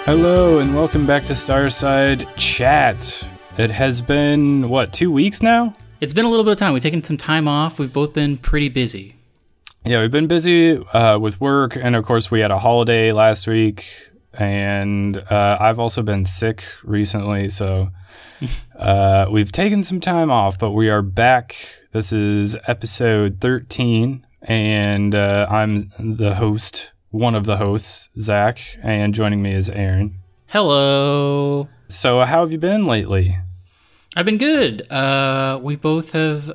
Hello and welcome back to Starside Chat. It has been, 2 weeks now? It's been a little bit of time. We've taken some time off. We've both been pretty busy. Yeah, we've been busy with work, and of course we had a holiday last week, and I've also been sick recently, so we've taken some time off, but we are back. This is episode 13, and I'm the host. One of the hosts, Zach, and joining me is Aaron. Hello. So how have you been lately? I've been good. We both have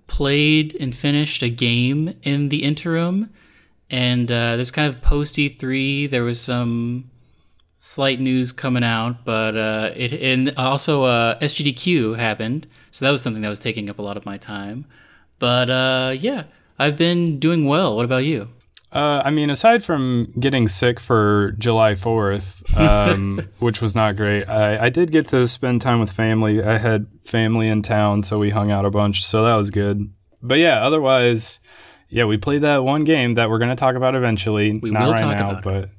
played and finished a game in the interim, and there's kind of post E3. There was some slight news coming out, but also SGDQ happened, so that was something that was taking up a lot of my time. But yeah, I've been doing well. What about you? Aside from getting sick for July 4th, which was not great, I did get to spend time with family. I had family in town, so we hung out a bunch, so that was good. But yeah, otherwise, we played that one game that we're going to talk about eventually. We not will right talk now, about it.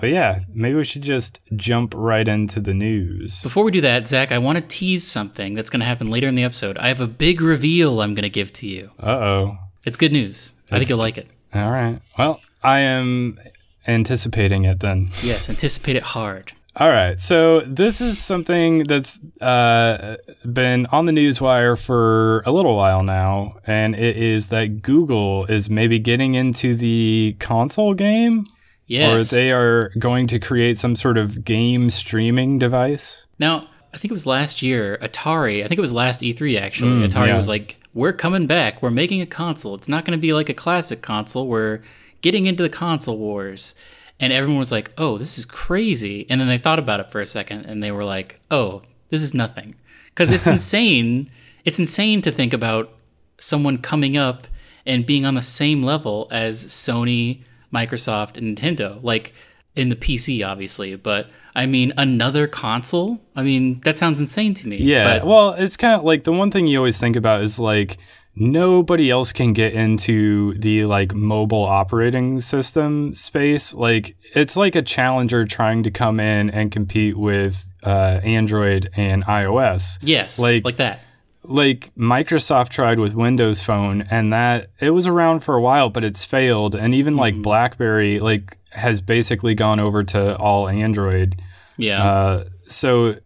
But yeah, maybe we should just jump right into the news. Before we do that, Zach, I want to tease something that's going to happen later in the episode. I have a big reveal I'm going to give to you. Uh-oh. It's good news. I think you'll like it. All right. Well, I am anticipating it then. Yes, anticipate it hard. All right. So this is something that's been on the newswire for a little while now, and it is that Google is maybe getting into the console game. Yes. Or they are going to create some sort of game streaming device. Now, I think it was last year, Atari, I think it was last E3 actually, Atari was like, we're coming back, we're making a console. It's not going to be like a classic console, we're getting into the console wars. And everyone was like, oh, this is crazy. And then they thought about it for a second, and they were like, oh, this is nothing. Because it's insane. It's insane to think about someone coming up and being on the same level as Sony, Microsoft, and Nintendo. Like, in the PC, obviously, but I mean, another console? I mean, that sounds insane to me. Yeah, well, it's kind of like the one thing you always think about is like nobody else can get into the like mobile operating system space. Like it's like a challenger trying to come in and compete with Android and iOS. Yes, like that. Like Microsoft tried with Windows Phone, and that it was around for a while, but it's failed. And even like BlackBerry, like has basically gone over to all Android. Yeah. So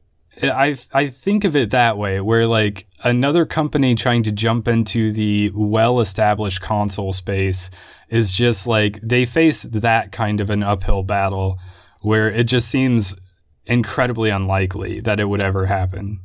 I think of it that way, where like another company trying to jump into the well-established console space is just like they face that kind of an uphill battle, where it just seems incredibly unlikely that it would ever happen.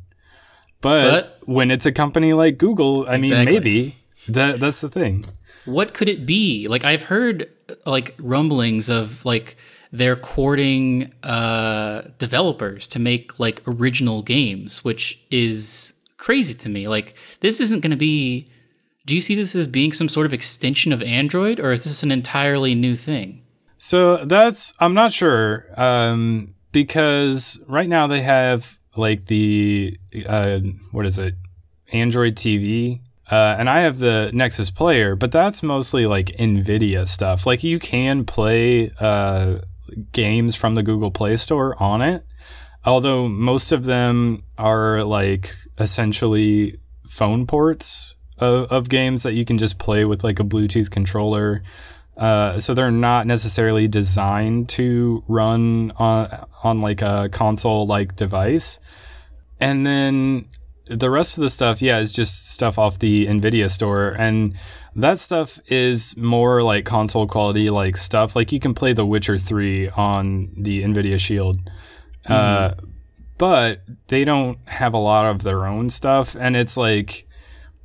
But when it's a company like Google, I mean, maybe that's the thing. What could it be? Like I've heard like rumblings of like they're courting developers to make like original games, which is crazy to me. Like this isn't going to be. Do you see this as being some sort of extension of Android, or is this an entirely new thing? So I'm not sure, because right now they have like the Android TV. And I have the Nexus Player, but that's mostly like NVIDIA stuff. Like you can play games from the Google Play Store on it, although most of them are like essentially phone ports of games that you can just play with like a Bluetooth controller. So they're not necessarily designed to run on like a console-like device. And then the rest of the stuff, is just stuff off the NVIDIA store. And that stuff is more like console quality like stuff. Like you can play The Witcher 3 on the NVIDIA Shield. But they don't have a lot of their own stuff. And it's like,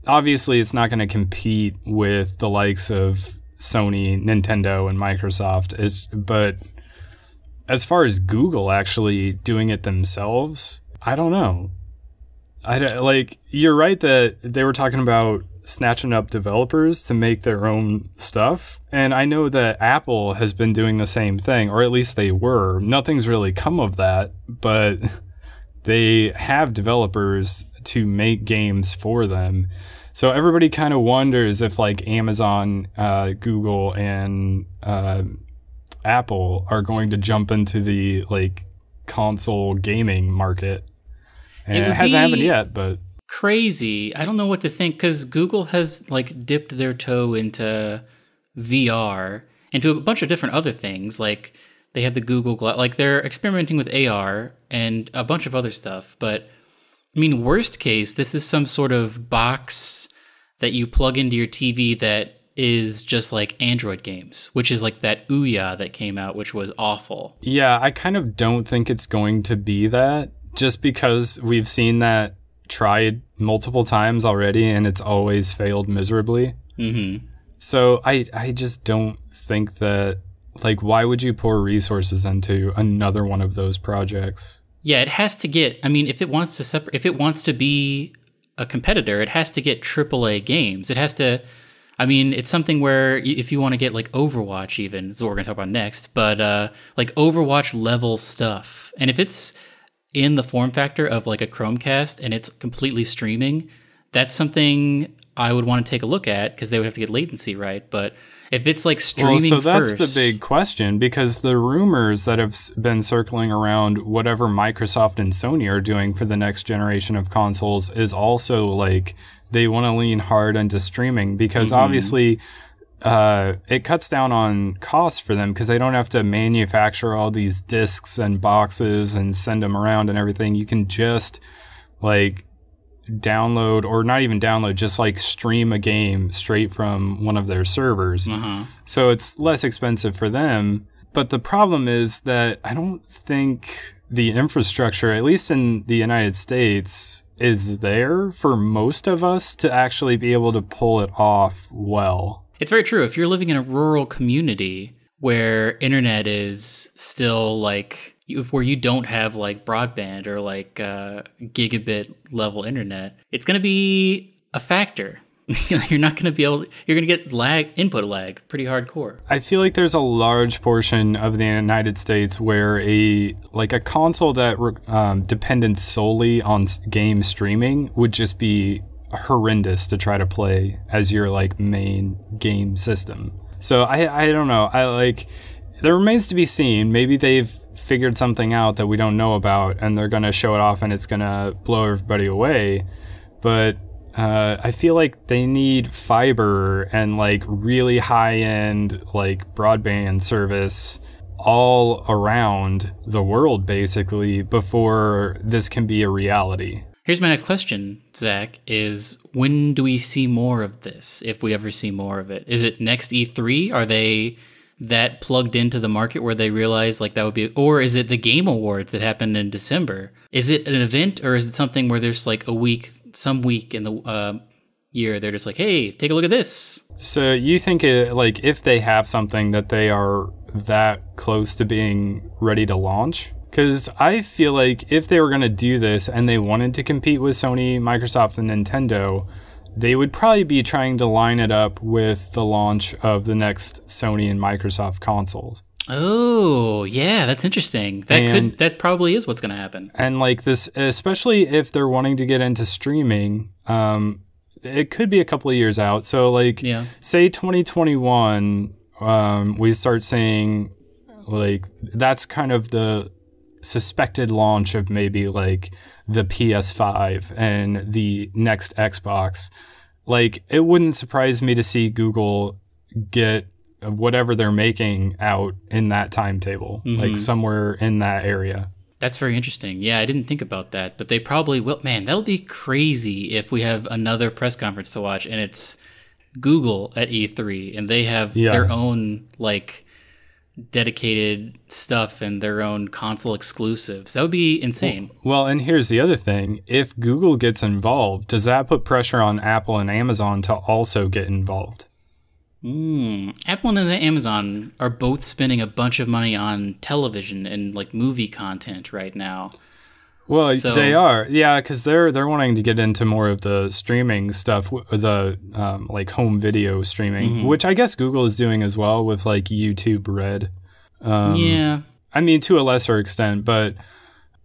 obviously it's not going to compete with the likes of Sony, Nintendo, and Microsoft. But as far as Google actually doing it themselves, I don't know. Like, you're right that they were talking about snatching up developers to make their own stuff. And I know that Apple has been doing the same thing, or at least they were. Nothing's really come of that, but they have developers to make games for them. So everybody kind of wonders if like Amazon, Google, and Apple are going to jump into the like console gaming market. And it hasn't happened yet, but crazy. I don't know what to think, because Google has like dipped their toe into VR, into a bunch of different other things. Like they had the Google Glass, like they're experimenting with AR and a bunch of other stuff. But I mean, worst case, this is some sort of box that you plug into your TV that is just like Android games, which is like that Ouya that came out, which was awful. Yeah, I kind of don't think it's going to be that, just because we've seen that tried multiple times already and it's always failed miserably. Mm-hmm. So I just don't think that, like, why would you pour resources into another one of those projects? Yeah, it has to get, I mean, if it wants to be a competitor, it has to get AAA games. It has to, I mean, it's something where if you want to get like Overwatch even, is what we're going to talk about next, but like Overwatch level stuff. And if it's in the form factor of like a Chromecast and it's completely streaming, that's something I would want to take a look at, because they would have to get latency right. But if it's like streaming so that's first, the big question, because the rumors that have been circling around whatever Microsoft and Sony are doing for the next generation of consoles is also like they want to lean hard into streaming, because obviously it cuts down on costs for them, because they don't have to manufacture all these discs and boxes and send them around and everything. You can just like download, or not even download, just like stream a game straight from one of their servers. So it's less expensive for them. But the problem is that I don't think the infrastructure, at least in the United States, is there for most of us to actually be able to pull it off well. It's very true. If you're living in a rural community where internet is still like, where you don't have like broadband or like gigabit level internet, it's going to be a factor. You're not going to be able to, you're going to get input lag pretty hardcore. I feel like there's a large portion of the United States where a console that depended solely on game streaming would just be horrendous to try to play as your like main game system. So I don't know. There remains to be seen. Maybe they've figured something out that we don't know about, and they're going to show it off and it's going to blow everybody away. But I feel like they need fiber and like really high-end like broadband service all around the world, basically, before this can be a reality. Here's my next question, Zach, is when do we see more of this, if we ever see more of it? Is it next E3? Are they that plugged into the market where they realize like that would be, or is it the Game Awards that happened in December? Is it an event, or is it something where there's like some week in the year, they're just like, hey, take a look at this? So you think like if they have something that they are that close to being ready to launch? Because I feel like if they were going to do this and they wanted to compete with Sony, Microsoft, and Nintendo, they would probably be trying to line it up with the launch of the next Sony and Microsoft consoles. Oh, yeah, that's interesting. That probably is what's going to happen. And like this, especially if they're wanting to get into streaming, it could be a couple of years out. So like, say 2021, we start seeing like, that's kind of the suspected launch of maybe like the PS5 and the next Xbox. Like, it wouldn't surprise me to see Google get whatever they're making out in that timetable, like somewhere in that area. That's very interesting. Yeah, I didn't think about that, but they probably will. Man, that'll be crazy if we have another press conference to watch and it's Google at E3 and they have their own like dedicated stuff and their own console exclusives. That would be insane. Well, and here's the other thing. If Google gets involved, does that put pressure on Apple and Amazon to also get involved? Apple and Amazon are both spending a bunch of money on television and like movie content right now. Well, they are. Yeah, because they're wanting to get into more of the streaming stuff, the like home video streaming, which I guess Google is doing as well with like YouTube Red. Yeah. I mean, to a lesser extent, but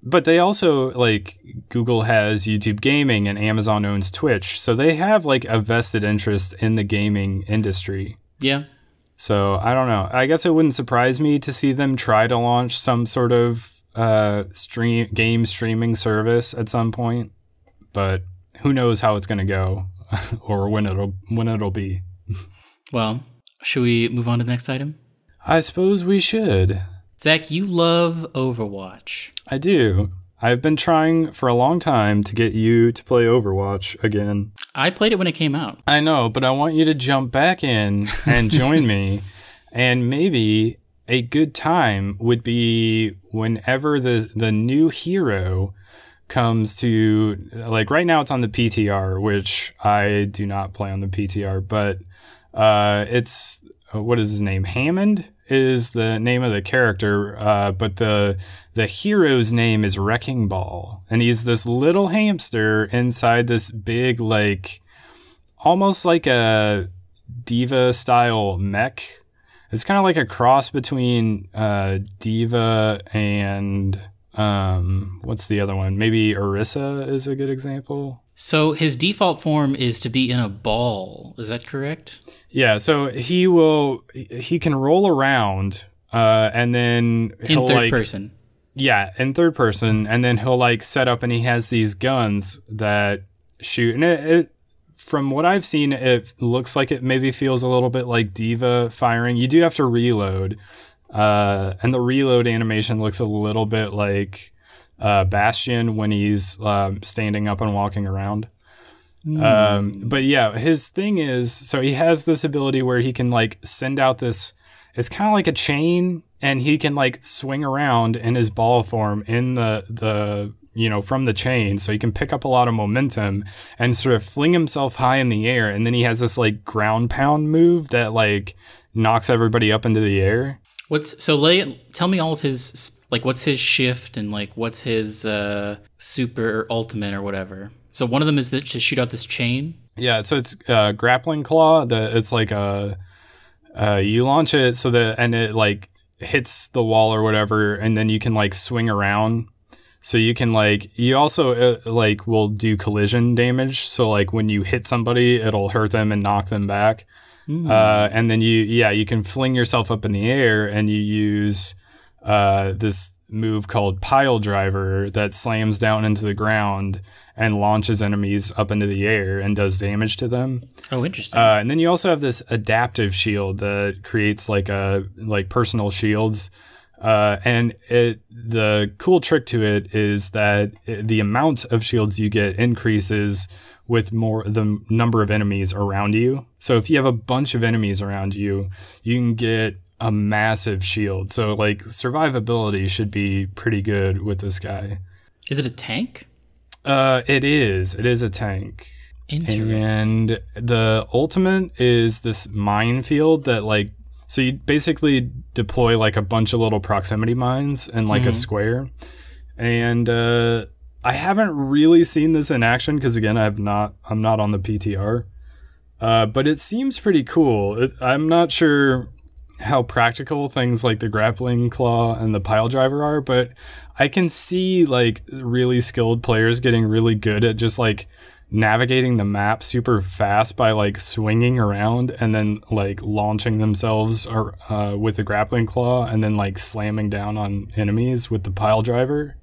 they also, like, Google has YouTube Gaming and Amazon owns Twitch. So they have like a vested interest in the gaming industry. Yeah. So I don't know. I guess it wouldn't surprise me to see them try to launch some sort of game streaming service at some point, but who knows how it's going to go or when it'll be. Well, should we move on to the next item? I suppose we should. Zach, you love Overwatch. I do. I've been trying for a long time to get you to play Overwatch again. I played it when it came out. I know, but I want you to jump back in and join me. And maybe a good time would be whenever the new hero comes to, like right now it's on the PTR, which I do not play on the PTR, but it's, what is his name? Hammond is the name of the character, but the hero's name is Wrecking Ball, and he's this little hamster inside this big, like, almost like a Diva style mech. It's kind of like a cross between Diva and what's the other one? Maybe Orisa is a good example. So his default form is to be in a ball. Is that correct? Yeah. So he can roll around, and then he'll in third person. Yeah, in third person, and then he'll like set up, and he has these guns that shoot. And it from what I've seen, it looks like it maybe feels a little bit like Diva firing. You do have to reload, and the reload animation looks a little bit like Bastion when he's standing up and walking around. But yeah, his thing is, so he has this ability where he can like send out this, it's kind of like a chain, and he can like swing around in his ball form in the from the chain, so he can pick up a lot of momentum and sort of fling himself high in the air, and then he has this like ground pound move that like knocks everybody up into the air. Tell me all of his, like, what's his shift and like what's his super or ultimate or whatever. So one of them is to shoot out this chain. Yeah, so it's grappling claw. It's like you launch it so that, and it like hits the wall or whatever, and then you can like swing around. So you can like, you also like will do collision damage. So like when you hit somebody, it'll hurt them and knock them back. And then you can fling yourself up in the air, and you use this move called Pile Driver that slams down into the ground and launches enemies up into the air and does damage to them. Oh, interesting. And then you also have this adaptive shield that creates like personal shields. And the cool trick to it is that the amount of shields you get increases with the number of enemies around you. So if you have a bunch of enemies around you, you can get a massive shield. So like survivability should be pretty good with this guy. Is it a tank? It is. It is a tank. Interesting. And the ultimate is this minefield that like, so you basically deploy like a bunch of little proximity mines in like a square. And I haven't really seen this in action because again, I'm not on the PTR. But it seems pretty cool. I'm not sure how practical things like the grappling claw and the pile driver are, but I can see like really skilled players getting really good at just like navigating the map super fast by like swinging around and then like launching themselves with the grappling claw and then like slamming down on enemies with the pile driver.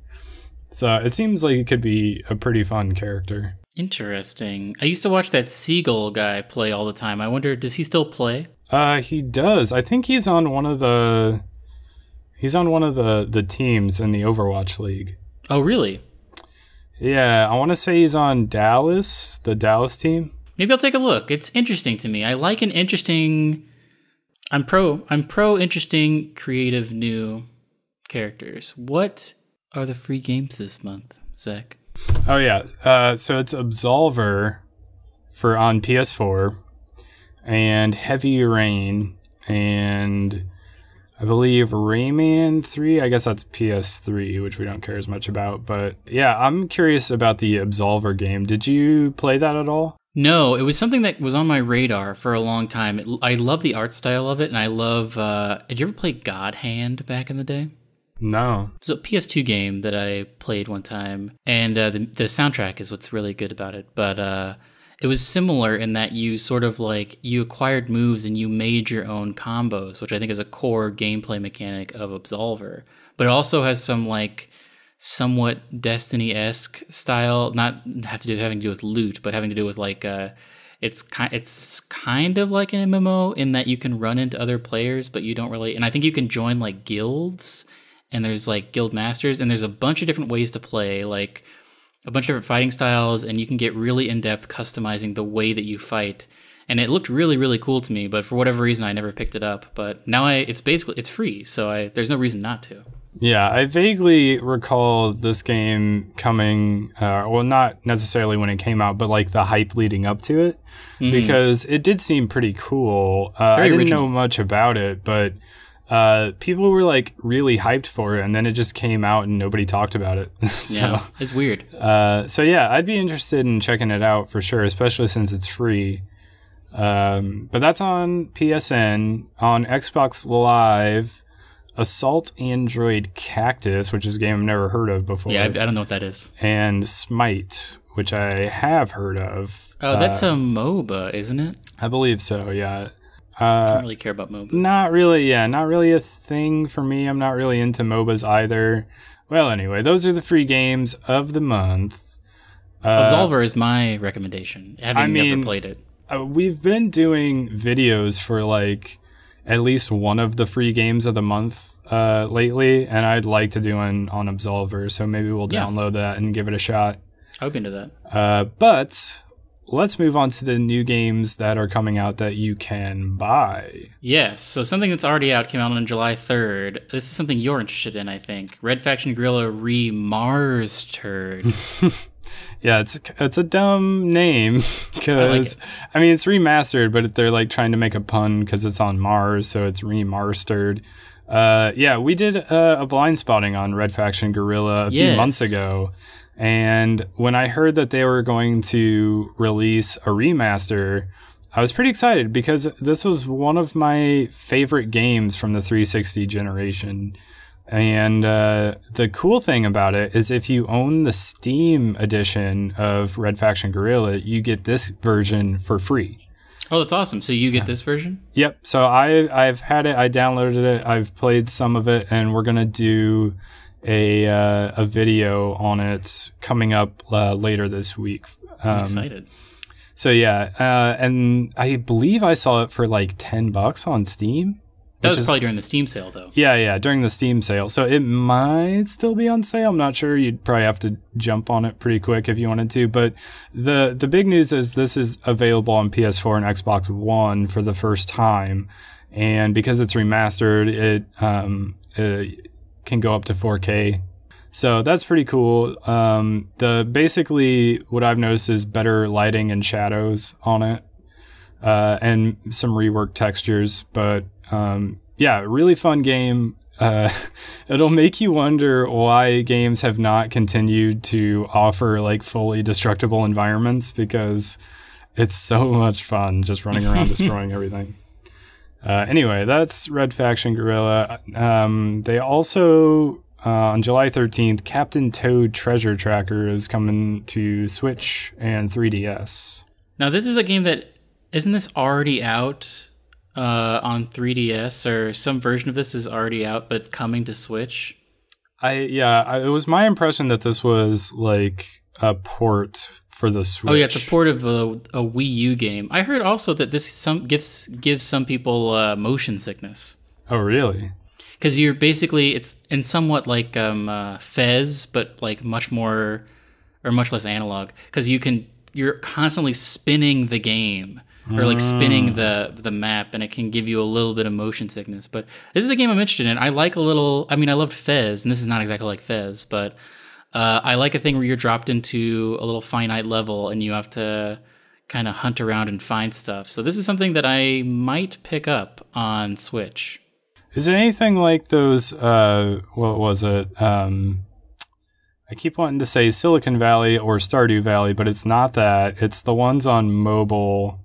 So it seems like it could be a pretty fun character. Interesting. I used to watch that Seagull guy play all the time. I wonder, does he still play? He does. I think he's on one of the teams in the Overwatch League. Oh, really? Yeah, I want to say he's on the Dallas team. Maybe I'll take a look. It's interesting to me. I like an interesting... I'm pro interesting, creative, new characters. What are the free games this month, Zach? Oh, yeah. So it's Absolver on PS4 and Heavy Rain and I believe Rayman 3. I guess that's PS3, which we don't care as much about. But yeah, I'm curious about the Absolver game. Did you play that at all? No, it was something that was on my radar for a long time. I love the art style of it, and I love... did you ever play God Hand back in the day? No. It's a PS2 game that I played one time, and the soundtrack is what's really good about it. But it was similar in that you sort of like, you acquired moves and you made your own combos, which I think is a core gameplay mechanic of Absolver. but it also has some like somewhat Destiny-esque style, not having to do with loot, but having to do with like it's kind of like an MMO in that you can run into other players, but you don't really. And I think you can join like guilds, and there's like guild masters, and there's a bunch of different ways to play, like a bunch of different fighting styles, and you can get really in depth customizing the way that you fight. And it looked really, really cool to me, but for whatever reason, I never picked it up. But now it's free, so there's no reason not to. Yeah, I vaguely recall this game coming, well, not necessarily when it came out, but like the hype leading up to it, because it did seem pretty cool. I didn't know much about it, but people were like really hyped for it, and then it just came out and nobody talked about it. So, yeah, it's weird. So yeah, I'd be interested in checking it out for sure, especially since it's free. But that's on PSN. On Xbox Live, Assault Android Cactus, which is a game I've never heard of before. Yeah, I don't know what that is. And Smite, which I have heard of. Oh, that's a MOBA, isn't it? I believe so, yeah. I don't really care about MOBAs. Not really a thing for me. I'm not really into MOBAs either. Well, anyway, those are the free games of the month. Absolver is my recommendation, having never played it. We've been doing videos for like at least one of the free games of the month lately, and I'd like to do one on Absolver, so maybe we'll download that and give it a shot. I would be into that. But let's move on to the new games that are coming out that you can buy. Yes, so something that's already out came out on July 3rd. This is something you're interested in, I think. Red Faction Guerrilla Remastered. Yeah, it's a dumb name because I mean it's remastered, but they're like trying to make a pun because it's on Mars, so it's remastered. Yeah, we did a blind spotting on Red Faction Guerrilla a few months ago, and when I heard that they were going to release a remaster, I was pretty excited because this was one of my favorite games from the 360 generation. And the cool thing about it is if you own the Steam edition of Red Faction Guerrilla, you get this version for free. Oh, that's awesome. So you get this version? Yep. So I've had it. I downloaded it. I've played some of it, and we're going to do a video on it coming up later this week. I'm excited. So yeah, and I believe I saw it for like $10 on Steam. That was probably during the Steam sale, though. Yeah, during the Steam sale. So it might still be on sale. I'm not sure. You'd probably have to jump on it pretty quick if you wanted to. But the big news is this is available on PS4 and Xbox One for the first time. And because it's remastered, it can go up to 4K. So that's pretty cool. Basically what I've noticed is better lighting and shadows on it. And some reworked textures, but yeah, really fun game. It'll make you wonder why games have not continued to offer like fully destructible environments, because it's so much fun just running around destroying everything. Anyway, that's Red Faction Guerrilla. They also, on July 13th, Captain Toad Treasure Tracker is coming to Switch and 3DS. Now, this is a game that, isn't this already out on 3DS, or some version of this is already out, but it's coming to Switch? It was my impression that this was like a port for the Switch. Oh yeah, it's a port of a Wii U game. I heard also that this gives some people motion sickness. Oh really? Because you're basically, it's in somewhat like Fez, but like much more or much less analog. Because you're constantly spinning the game. Or like spinning the map, and it can give you a little bit of motion sickness. But this is a game I'm interested in. I loved Fez, and this is not exactly like Fez, but I like a thing where you're dropped into a little finite level, and you have to kind of hunt around and find stuff. So this is something that I might pick up on Switch. Is it anything like those, what was it? I keep wanting to say Silicon Valley or Stardew Valley, but it's not that. It's the ones on mobile.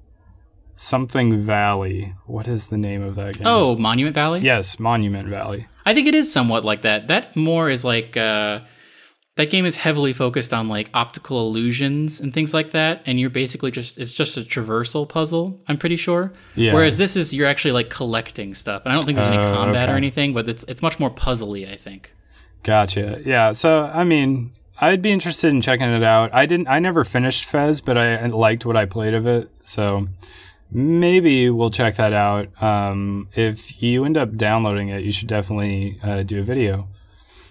Something Valley. What is the name of that game? Oh, Monument Valley? Yes, Monument Valley. I think it is somewhat like that. That more is like, that game is heavily focused on like optical illusions and things like that. And you're basically it's just a traversal puzzle, I'm pretty sure. Yeah. Whereas this is, you're actually like collecting stuff. And I don't think there's any combat or anything, but it's much more puzzly, I think. Gotcha. Yeah. So, I mean, I'd be interested in checking it out. I never finished Fez, but I liked what I played of it. So maybe we'll check that out. If you end up downloading it, you should definitely do a video.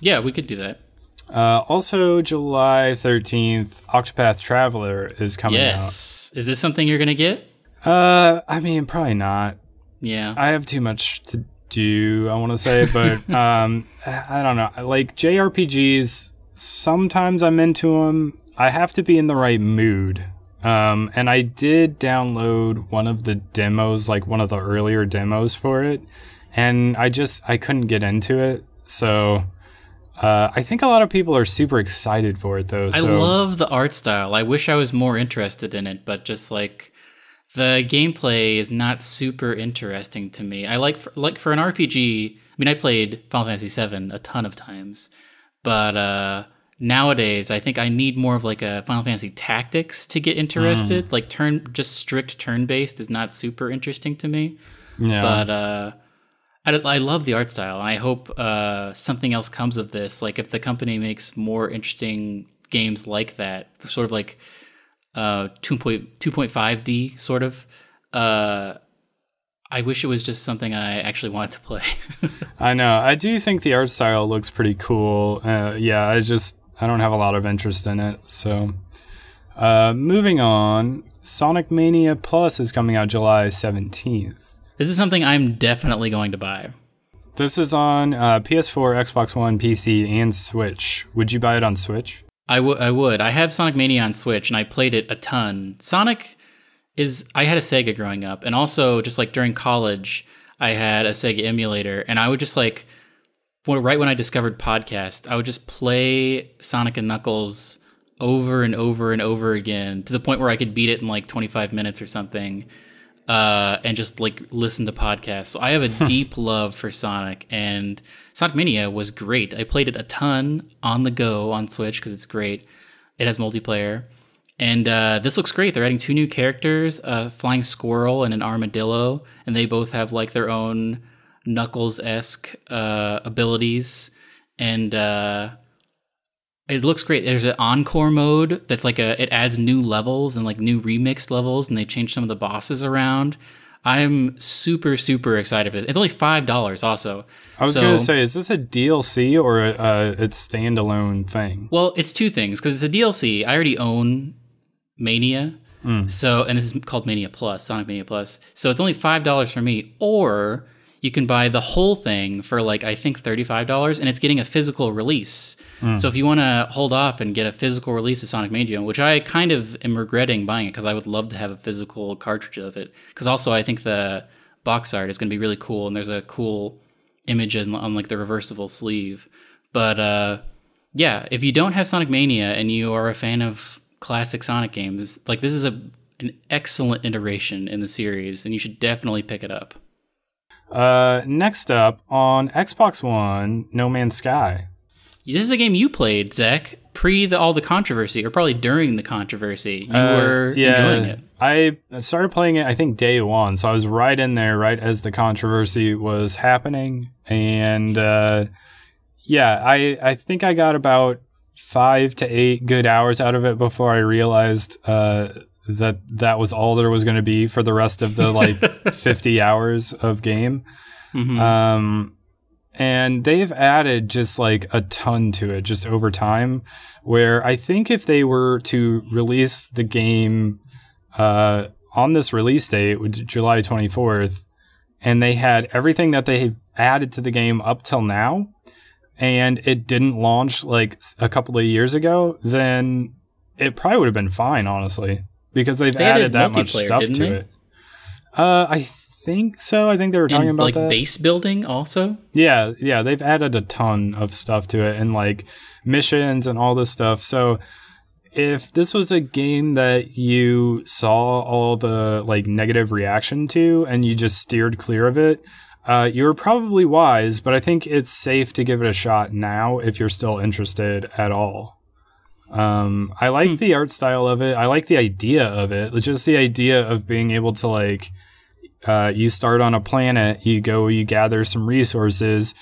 Yeah, we could do that. Also, July 13th, Octopath Traveler is coming out. Yes. Is this something you're going to get? I mean, probably not. Yeah. I have too much to do, I want to say, but I don't know. Like, JRPGs, sometimes I'm into them. I have to be in the right mood. And I did download one of the demos, like one of the earlier demos for it, and I couldn't get into it. So I think a lot of people are super excited for it, though. So. I love the art style. I wish I was more interested in it, but just like the gameplay is not super interesting to me. I like for an RPG. I mean, I played Final Fantasy VII a ton of times, but nowadays I think I need more of like a Final Fantasy Tactics to get interested. Like just strict turn-based is not super interesting to me. Yeah. But I love the art style, and I hope something else comes of this. Like if the company makes more interesting games like that, sort of like 2.5D sort of. I wish it was just something I actually wanted to play. I know. I do think the art style looks pretty cool. Yeah, I don't have a lot of interest in it. So, moving on, Sonic Mania Plus is coming out July 17th. This is something I'm definitely going to buy. This is on PS4, Xbox One, PC, and Switch. Would you buy it on Switch? I would. I have Sonic Mania on Switch, and I played it a ton. I had a Sega growing up, and also just like during college, I had a Sega emulator, and I would just like, right when I discovered podcasts, I would just play Sonic and Knuckles over and over and over again to the point where I could beat it in like 25 minutes or something, and just like listen to podcasts. So I have a deep love for Sonic, and Sonic Mania was great. I played it a ton on the go on Switch because it's great. It has multiplayer. And this looks great. They're adding 2 new characters, a flying squirrel and an armadillo, and they both have like their own Knuckles-esque abilities. And it looks great. There's an encore mode that's like it adds new levels and like new remixed levels, and they change some of the bosses around. I'm super, super excited for this. It's only $5 also. I was going to say, is this a DLC or it's standalone thing? Well, it's 2 things, because it's a DLC. I already own Mania, and this is called Mania Plus, Sonic Mania Plus. So it's only $5 for me, or you can buy the whole thing for like, I think $35, and it's getting a physical release. So if you want to hold off and get a physical release of Sonic Mania, which I kind of am regretting buying it because I would love to have a physical cartridge of it. Because also I think the box art is going to be really cool, and there's a cool image on like the reversible sleeve. But yeah, if you don't have Sonic Mania and you are a fan of classic Sonic games, like this is an excellent iteration in the series, and you should definitely pick it up. Next up on Xbox One, No Man's Sky. This is a game you played, Zach, all the controversy, or probably during the controversy. You were enjoying it. I started playing it, I think, day 1, so I was right in there, right as the controversy was happening. And I think I got about 5 to 8 good hours out of it before I realized that was all there was going to be for the rest of the like 50 hours of game. And they've added just like a ton to it just over time, where I think if they were to release the game on this release date, which is July 24th, and they had everything that they've added to the game up till now, and it didn't launch like a couple of years ago, then it probably would have been fine, honestly, because they've added that much stuff to it. I think so. I think they were talking about like that. Base building also? Yeah, they've added a ton of stuff to it, and like missions and all this stuff. So if this was a game that you saw all the like negative reaction to and you just steered clear of it, you were probably wise, but I think it's safe to give it a shot now if you're still interested at all. I like the art style of it. I like the idea of it. Just the idea of being able to like, you start on a planet, you gather some resources,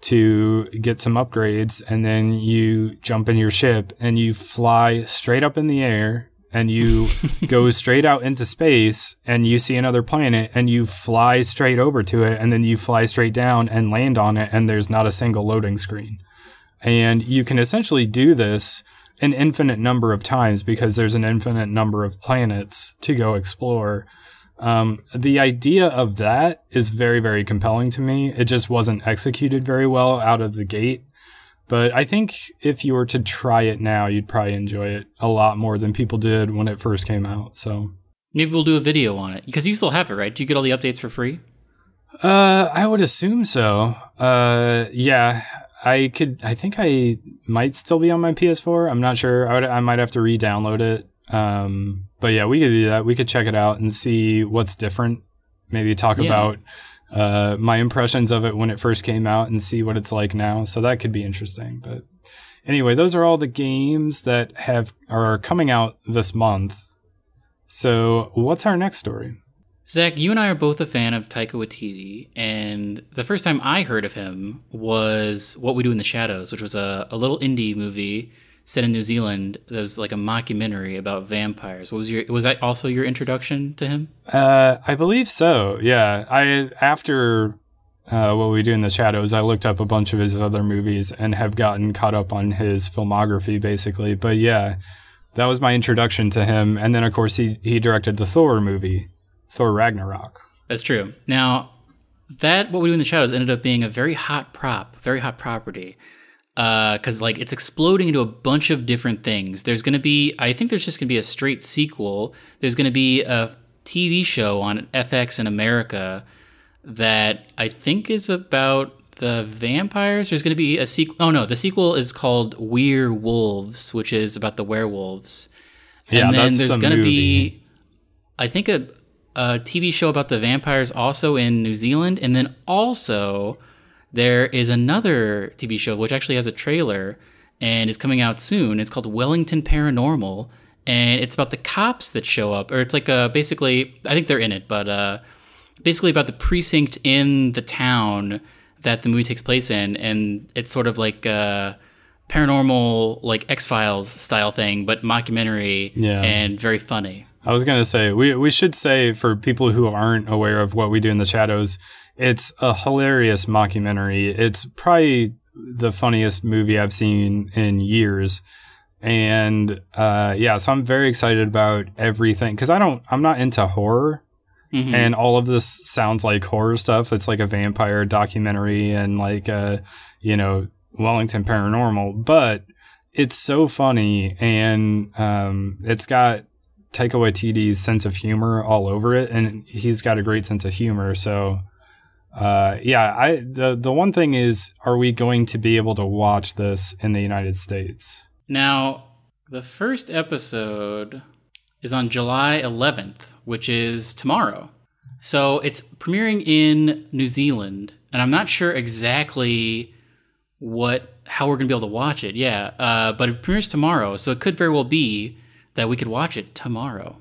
to get some upgrades, and then you jump in your ship and you fly straight up in the air and you go straight out into space and you see another planet and you fly straight over to it and then you fly straight down and land on it and there's not a single loading screen. And you can essentially do this an infinite number of times because there's an infinite number of planets to go explore. The idea of that is very, very compelling to me. It just wasn't executed very well out of the gate. But I think if you were to try it now, you'd probably enjoy it a lot more than people did when it first came out. So maybe we'll do a video on it because you still have it, right? Do you get all the updates for free? I would assume so. Yeah, I think I might still be on my PS4. I'm not sure. I might have to re-download it. But yeah, we could do that. We could check it out and see what's different. Are talk about my impressions of it when it first came out and see what it's like now. So that could be interesting. But anyway, those are all the games that are coming out this month. So what's our next story? Zach, you and I are both a fan of Taika Waititi, and the first time I heard of him was What We Do in the Shadows, which was a little indie movie set in New Zealand that was like a mockumentary about vampires. Was that also your introduction to him? I believe so. Yeah. After What We Do in the Shadows, I looked up a bunch of his other movies and have gotten caught up on his filmography, basically. But yeah, that was my introduction to him. And then, of course, he directed the Thor movie, Thor Ragnarok. That's true. Now, What We Do in the Shadows ended up being a very hot property. Because like it's exploding into a bunch of different things. I think there's just going to be a straight sequel. There's going to be a TV show on FX in America that I think is about the vampires. There's going to be a sequel. Oh no, the sequel is called We're Wolves, which is about the werewolves. And then there's going to be, I think, a TV show about the vampires also in New Zealand. And then also there is another TV show which actually has a trailer and is coming out soon. It's called Wellington Paranormal, and it's about the cops that show up. Or it's like basically, I think they're in it, but basically about the precinct in the town that the movie takes place in, and it's sort of like a paranormal, like X-Files style thing, but mockumentary and very funny. I was going to say, we should say for people who aren't aware of What We Do in the Shadows, it's a hilarious mockumentary. It's probably the funniest movie I've seen in years. And so I'm very excited about everything because I'm not into horror. Mm-hmm. And all of this sounds like horror stuff. It's like a vampire documentary and like Wellington Paranormal, but it's so funny and it's got Taika Waititi's sense of humor all over it, and he's got a great sense of humor. So the one thing is, are we going to be able to watch this in the United States? Now, the first episode is on July 11th, which is tomorrow. So it's premiering in New Zealand, and I'm not sure exactly how we're going to be able to watch it. But it premieres tomorrow, so it could very well be that we could watch it tomorrow.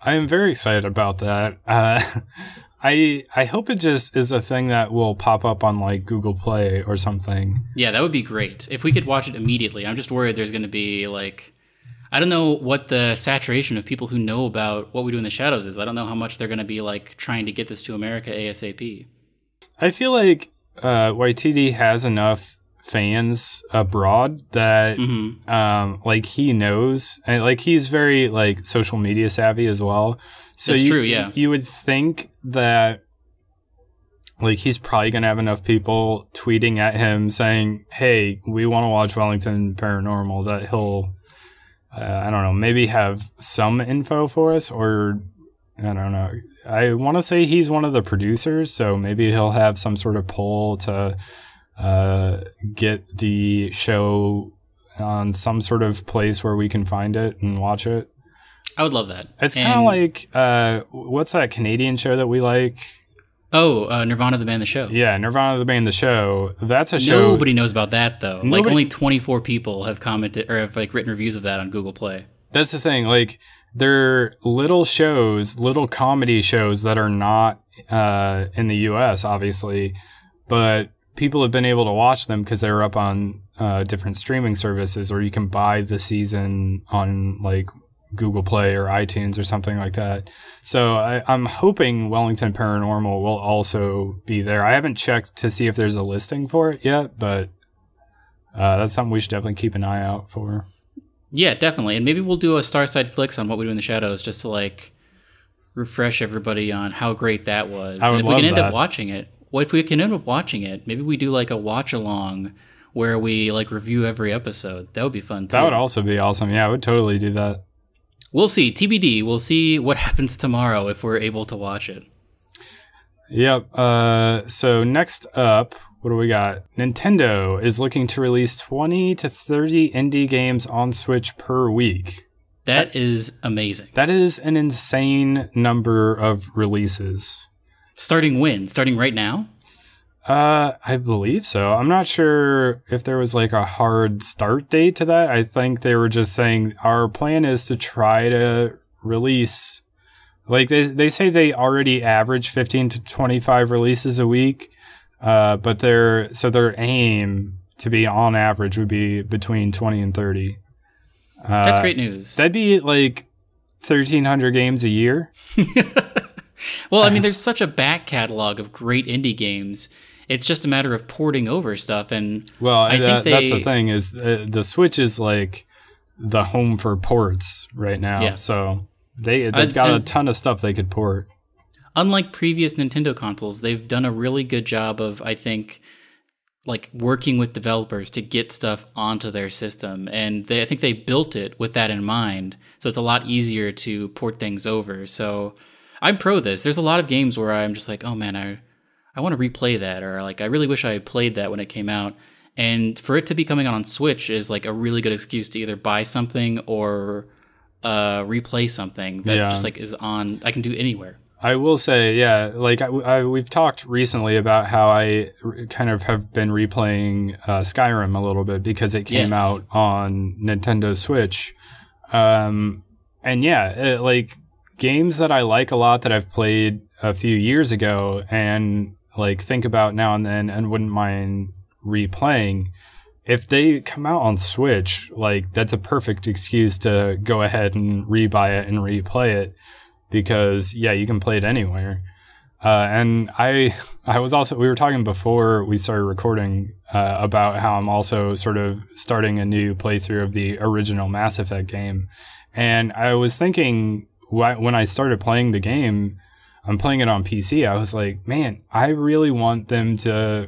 I am very excited about that. I hope it just is a thing that will pop up on like Google Play or something. Yeah, that would be great. If we could watch it immediately. I'm just worried there's going to be like, I don't know what the saturation of people who know about What We Do in the Shadows is. I don't know how much they're going to be like trying to get this to America ASAP. I feel like Waititi has enough fans abroad that like he knows, and like he's very like social media savvy as well. So that's true, yeah. You would think that like he's probably gonna have enough people tweeting at him saying, "Hey, we want to watch Wellington Paranormal," that he'll I don't know, maybe have some info for us, or I don't know. I want to say he's one of the producers, so maybe he'll have some sort of poll to get the show on some sort of place where we can find it and watch it. I would love that. It's kind of like, what's that Canadian show that we like? Oh, Nirvana the Band, the show. Yeah, Nirvana the Band, the show. That's a show. Nobody knows about that, though. Like, only 24 people have commented or have like written reviews of that on Google Play. That's the thing. Like, they're little shows, little comedy shows that are not in the U.S., obviously, but people have been able to watch them because they're up on different streaming services, or you can buy the season on like Google Play or iTunes or something like that. So I'm hoping Wellington Paranormal will also be there. I haven't checked to see if there's a listing for it yet, but that's something we should definitely keep an eye out for. Yeah, definitely. And maybe we'll do a Starside Flicks on What We Do in the Shadows just to like refresh everybody on how great that was. I would if love we can end that. up watching it. Well, if we can end up watching it, maybe we do like a watch along where we like review every episode. That would be fun too. That would also be awesome. Yeah, I would totally do that. We'll see. TBD. We'll see what happens tomorrow if we're able to watch it. Yep. So next up, what do we got? Nintendo is looking to release 20 to 30 indie games on Switch per week. That is amazing. That is an insane number of releases. Starting when? Starting right now? I believe so. I'm not sure if there was like a hard start date to that. I think they were just saying our plan is to try to release, like they say they already average 15 to 25 releases a week. But their aim to be on average would be between 20 and 30. That's great news. That'd be like 1,300 games a year. Well, I mean, there's such a back catalog of great indie games. It's just a matter of porting over stuff. And well, that's the thing is the Switch is like the home for ports right now. Yeah. So they've got a ton of stuff they could port. Unlike previous Nintendo consoles, they've done a really good job of, I think, like working with developers to get stuff onto their system. And I think they built it with that in mind. So it's a lot easier to port things over. So I'm pro this. There's a lot of games where I'm just like, oh man, I want to replay that. Or like, I really wish I had played that when it came out. And for it to be coming out on Switch is like a really good excuse to either buy something or replay something that just like is on, I can do anywhere. I will say, yeah, like we've talked recently about how I kind of have been replaying Skyrim a little bit because it came out on Nintendo Switch. And yeah, like games that I like a lot that I've played a few years ago and like think about now and then and wouldn't mind replaying. If they come out on Switch, like that's a perfect excuse to go ahead and rebuy it and replay it. Because, yeah, you can play it anywhere. And I was also, we were talking before we started recording about how I'm also sort of starting a new playthrough of the original Mass Effect game. And I was thinking when I started playing the game, I'm playing it on PC. I was like, man, I really want them to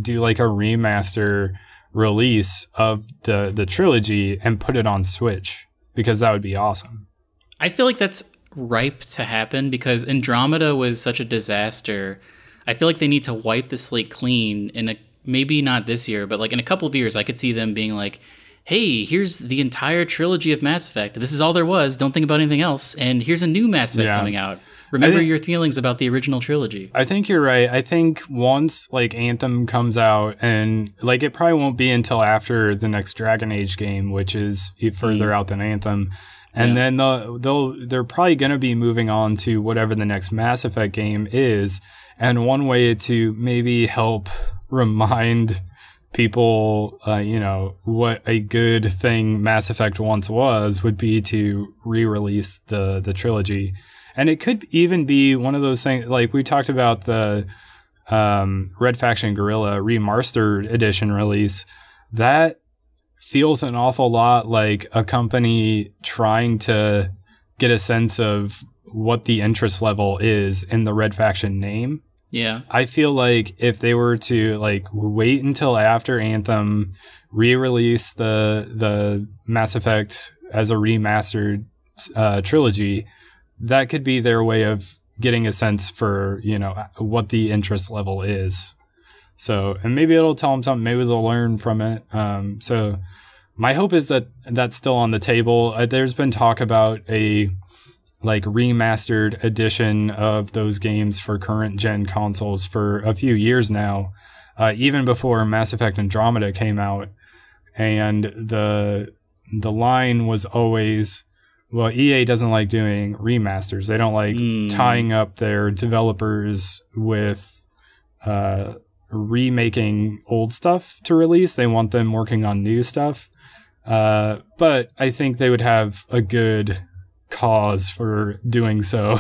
do like a remaster release of the trilogy and put it on Switch because that would be awesome. I feel like that's ripe to happen because Andromeda was such a disaster. I feel like they need to wipe the slate clean maybe not this year, but like in a couple of years, I could see them being like, hey, here's the entire trilogy of Mass Effect. This is all there was. Don't think about anything else. And here's a new Mass Effect coming out. Remember your feelings about the original trilogy. I think you're right. I think once like Anthem comes out and like it probably won't be until after the next Dragon Age game, which is further out than Anthem. And then they're probably going to be moving on to whatever the next Mass Effect game is. And one way to maybe help remind people, what a good thing Mass Effect once was would be to re-release the trilogy. And it could even be one of those things, like we talked about the Red Faction Guerrilla Remastered Edition release. That feels an awful lot like a company trying to get a sense of what the interest level is in the Red Faction name. Yeah. I feel like if they were to like wait until after Anthem, re-release the Mass Effect as a remastered trilogy, that could be their way of getting a sense for, what the interest level is. So, and maybe it'll tell them something. Maybe they'll learn from it. So my hope is that that's still on the table. There's been talk about a like remastered edition of those games for current gen consoles for a few years now, even before Mass Effect Andromeda came out. And the line was always, well, EA doesn't like doing remasters. They don't like tying up their developers with remaking old stuff to release. They want them working on new stuff. But I think they would have a good cause for doing so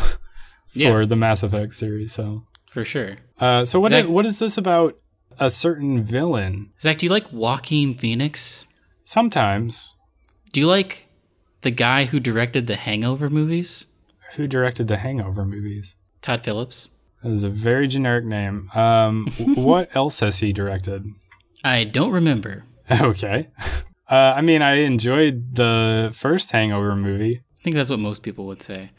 for the Mass Effect series. So for sure. So what is this about a certain villain? Zach, do you like Joaquin Phoenix? Sometimes. Do you like the guy who directed the Hangover movies? Who directed the Hangover movies? Todd Phillips. That is a very generic name. What else has he directed? I don't remember. Okay. I mean, I enjoyed the first Hangover movie. I think that's what most people would say.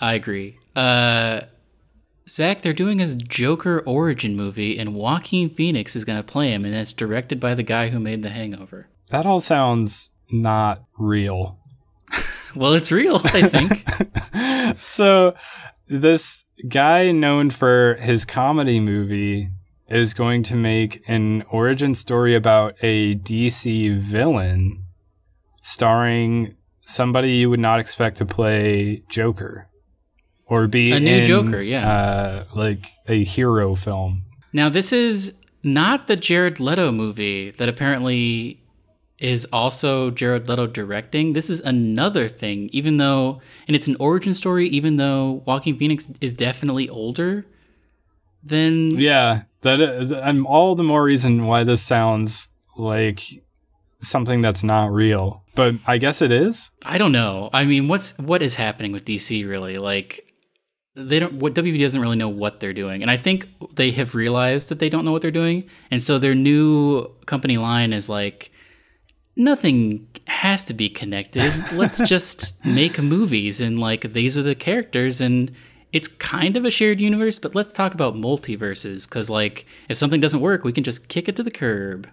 I agree. Zach, they're doing his Joker origin movie, and Joaquin Phoenix is going to play him, and it's directed by the guy who made The Hangover. That all sounds not real. Well, it's real, I think. So, this guy known for his comedy movie is going to make an origin story about a DC villain starring somebody you would not expect to play Joker or be a new Joker, yeah. Like a hero film. Now, this is not the Jared Leto movie that apparently is also Jared Leto directing. This is another thing, even though, and it's an origin story, even though Joaquin Phoenix is definitely older than... Yeah, I'm all the more reason why this sounds like something that's not real. But I guess it is? I don't know. I mean, what is happening with DC, really? Like, WB doesn't really know what they're doing. And I think they have realized that they don't know what they're doing. And so their new company line is like, nothing has to be connected. Let's just make movies, and like these are the characters, and it's kind of a shared universe, but let's talk about multiverses, because like if something doesn't work, we can just kick it to the curb.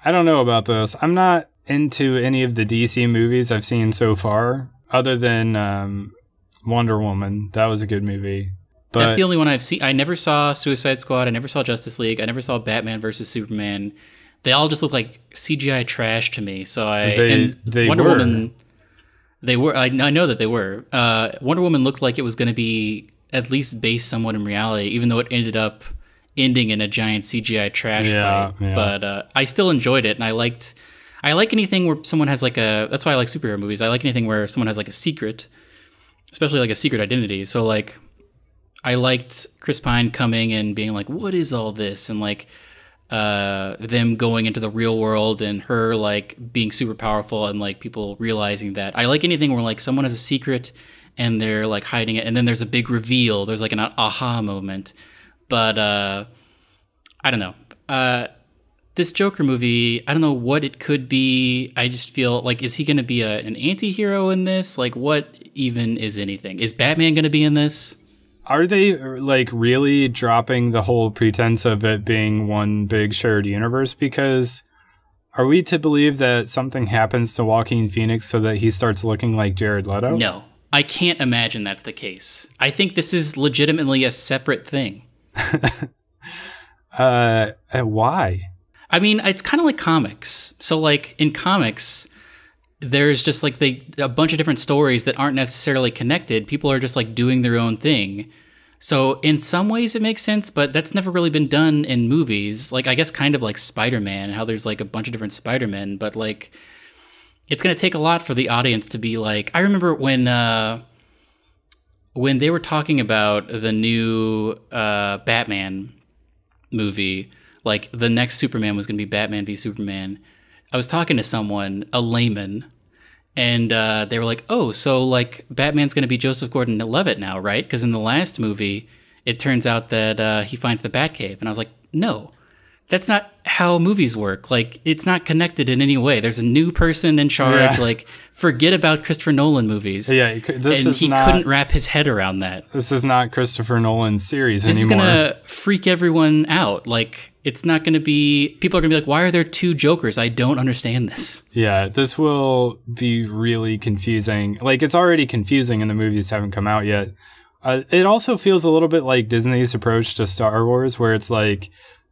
I don't know about this. I'm not into any of the DC movies I've seen so far, other than Wonder Woman. That was a good movie. But that's the only one I've seen. I never saw Suicide Squad. I never saw Justice League. I never saw Batman versus Superman. They all just look like CGI trash to me. So Wonder Woman, they were. I know that they were. Wonder Woman looked like it was going to be at least based somewhat in reality, even though it ended up ending in a giant CGI trash fight. Yeah. But I still enjoyed it, and I like anything where someone has like a. That's why I like superhero movies. I like anything where someone has like a secret, especially like a secret identity. So like, I liked Chris Pine coming and being like, "What is all this?" and like. Them going into the real world and her like being super powerful and like people realizing that. I like anything where like someone has a secret and they're like hiding it, and then there's a big reveal. There's like an aha moment. But I don't know. This Joker movie, I don't know what it could be. I just feel like, is he going to be an anti-hero in this? Like, what even is anything? Is Batman going to be in this? Are they, like, really dropping the whole pretense of it being one big shared universe? Because are we to believe that something happens to Joaquin Phoenix so that he starts looking like Jared Leto? No, I can't imagine that's the case. I think this is legitimately a separate thing. Why? I mean, it's kind of like comics. So, like, in comics, there's just like a bunch of different stories that aren't necessarily connected. People are just like doing their own thing. So in some ways it makes sense, but that's never really been done in movies. Like, I guess kind of like Spider-Man, how there's like a bunch of different Spider-Men, but like it's going to take a lot for the audience to be like, I remember when they were talking about the new Batman movie, like the next Superman was going to be Batman v Superman. I was talking to someone, a layman, and they were like, oh, so like Batman's going to be Joseph Gordon-Levitt now, right? Because in the last movie, it turns out that he finds the Batcave. And I was like, no, that's not how movies work. Like, it's not connected in any way. There's a new person in charge. Yeah. Like, forget about Christopher Nolan movies. Yeah, he couldn't wrap his head around that. This is not Christopher Nolan's series anymore. This is going to freak everyone out. Like, it's not going to be... People are going to be like, why are there two Jokers? I don't understand this. Yeah, this will be really confusing. Like, it's already confusing and the movies haven't come out yet. It also feels a little bit like Disney's approach to Star Wars, where it's like,